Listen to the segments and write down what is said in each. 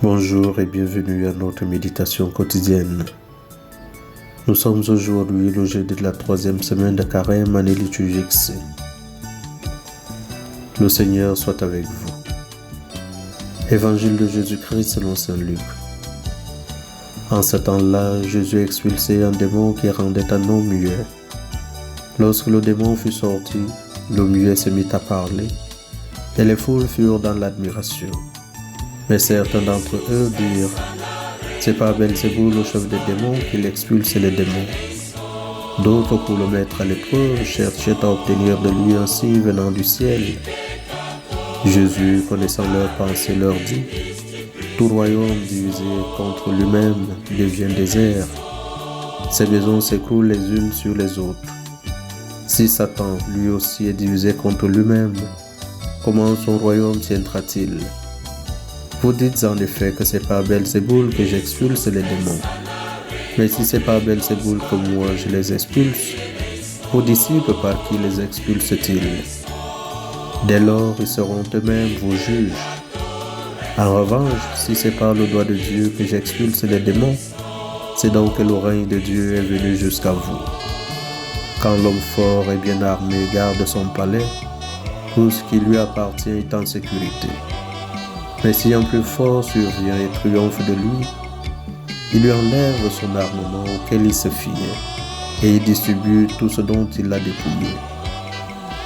Bonjour et bienvenue à notre méditation quotidienne. Nous sommes aujourd'hui le jeudi de la 3e semaine de Carême, année liturgique C. Le Seigneur soit avec vous. Évangile de Jésus-Christ selon saint Luc. En ce temps-là, Jésus expulsait un démon qui rendait un homme muet. Lorsque le démon fut sorti, le muet se mit à parler, et les foules furent dans l'admiration. Mais certains d'entre eux dirent: c'est par Belzéboul, le chef des démons, qu'il expulse les démons. D'autres, pour le mettre à l'épreuve, cherchaient à obtenir de lui un signe venant du ciel. Jésus, connaissant leurs pensées, leur dit: tout royaume divisé contre lui-même devient désert. Ses maisons s'écroulent les unes sur les autres. Si Satan, lui aussi, est divisé contre lui-même, comment son royaume tiendra-t-il? Vous dites en effet que c'est par Belzéboul que j'expulse les démons. Mais si c'est par Belzéboul que moi je les expulse, vos disciples par qui les expulsent-ils? Dès lors, ils seront eux-mêmes vos juges. En revanche, si c'est par le doigt de Dieu que j'expulse les démons, c'est donc que le règne de Dieu est venu jusqu'à vous. Quand l'homme fort et bien armé garde son palais, tout ce qui lui appartient est en sécurité. Mais si un plus fort survient et triomphe de lui, il lui enlève son armement auquel il se fiait, et il distribue tout ce dont il l'a dépouillé.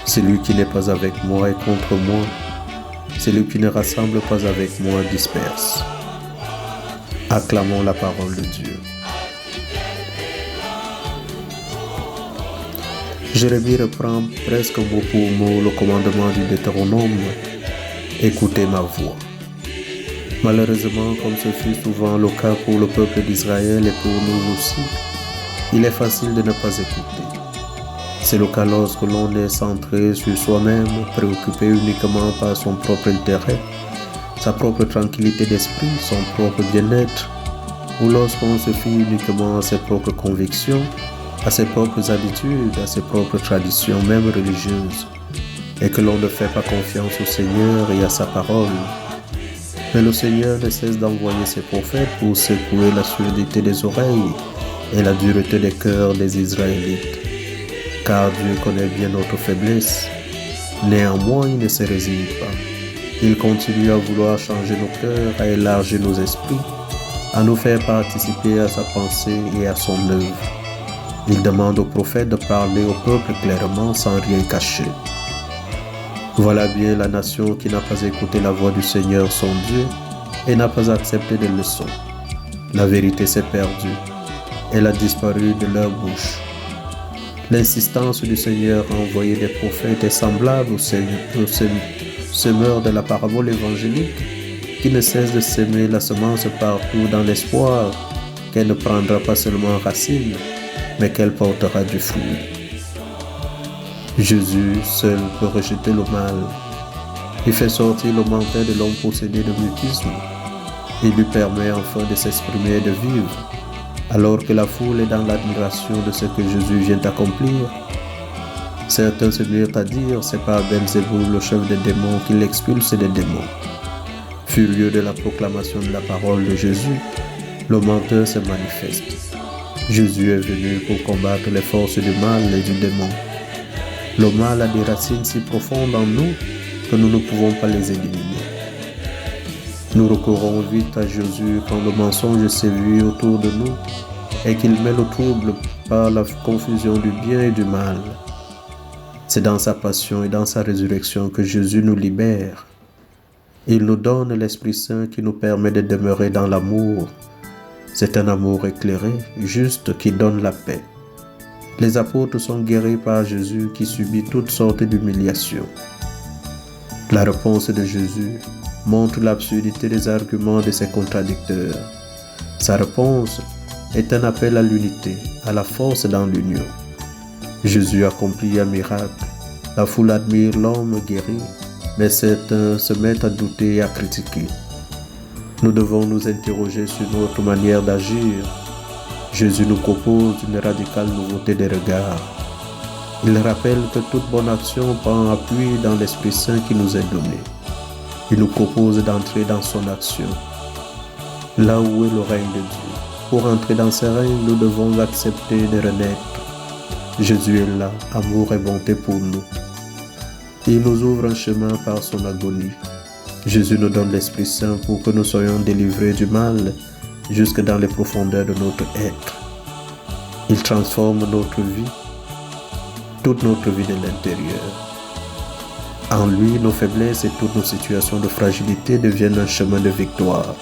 Celui qui n'est pas avec moi est contre moi, celui qui ne rassemble pas avec moi disperse. Acclamons la parole de Dieu. Jérémie reprend presque mot pour mot le commandement du Deutéronome: écoutez ma voix. Malheureusement, comme ce fut souvent le cas pour le peuple d'Israël et pour nous aussi, il est facile de ne pas écouter. C'est le cas lorsque l'on est centré sur soi-même, préoccupé uniquement par son propre intérêt, sa propre tranquillité d'esprit, son propre bien-être, ou lorsqu'on se fie uniquement à ses propres convictions, à ses propres habitudes, à ses propres traditions, même religieuses, et que l'on ne fait pas confiance au Seigneur et à sa parole. Mais le Seigneur ne cesse d'envoyer ses prophètes pour secouer la surdité des oreilles et la dureté des cœurs des Israélites. Car Dieu connaît bien notre faiblesse. Néanmoins, il ne se résigne pas. Il continue à vouloir changer nos cœurs, à élargir nos esprits, à nous faire participer à sa pensée et à son œuvre. Il demande aux prophètes de parler au peuple clairement, sans rien cacher. Voilà bien la nation qui n'a pas écouté la voix du Seigneur son Dieu et n'a pas accepté des leçons. La vérité s'est perdue, elle a disparu de leur bouche. L'insistance du Seigneur à envoyer des prophètes est semblable au semeur de la parabole évangélique qui ne cesse de semer la semence partout dans l'espoir qu'elle ne prendra pas seulement racine, mais qu'elle portera du fruit. Jésus seul peut rejeter le mal. Il fait sortir le menteur de l'homme possédé de mutisme. Il lui permet enfin de s'exprimer et de vivre. Alors que la foule est dans l'admiration de ce que Jésus vient d'accomplir, certains se mirent à dire: c'est par Belzéboul, le chef des démons, qu'il expulse des démons. Furieux de la proclamation de la parole de Jésus, le menteur se manifeste. Jésus est venu pour combattre les forces du mal et du démon. Le mal a des racines si profondes en nous que nous ne pouvons pas les éliminer. Nous recourons vite à Jésus quand le mensonge sévit autour de nous et qu'il met le trouble par la confusion du bien et du mal. C'est dans sa passion et dans sa résurrection que Jésus nous libère. Il nous donne l'Esprit Saint qui nous permet de demeurer dans l'amour. C'est un amour éclairé, juste, qui donne la paix. Les apôtres sont guéris par Jésus qui subit toutes sortes d'humiliations. La réponse de Jésus montre l'absurdité des arguments de ses contradicteurs. Sa réponse est un appel à l'unité, à la force dans l'union. Jésus accomplit un miracle. La foule admire l'homme guéri, mais certains se mettent à douter et à critiquer. Nous devons nous interroger sur notre manière d'agir. Jésus nous propose une radicale nouveauté de regard. Il rappelle que toute bonne action prend appui dans l'Esprit Saint qui nous est donné. Il nous propose d'entrer dans son action. là où est le règne de Dieu. Pour entrer dans ce règne, nous devons accepter de renaître. Jésus est là, amour et bonté pour nous. Il nous ouvre un chemin par son agonie. Jésus nous donne l'Esprit Saint pour que nous soyons délivrés du mal jusque dans les profondeurs de notre être. Il transforme notre vie, toute notre vie de l'intérieur. En lui, nos faiblesses et toutes nos situations de fragilité deviennent un chemin de victoire.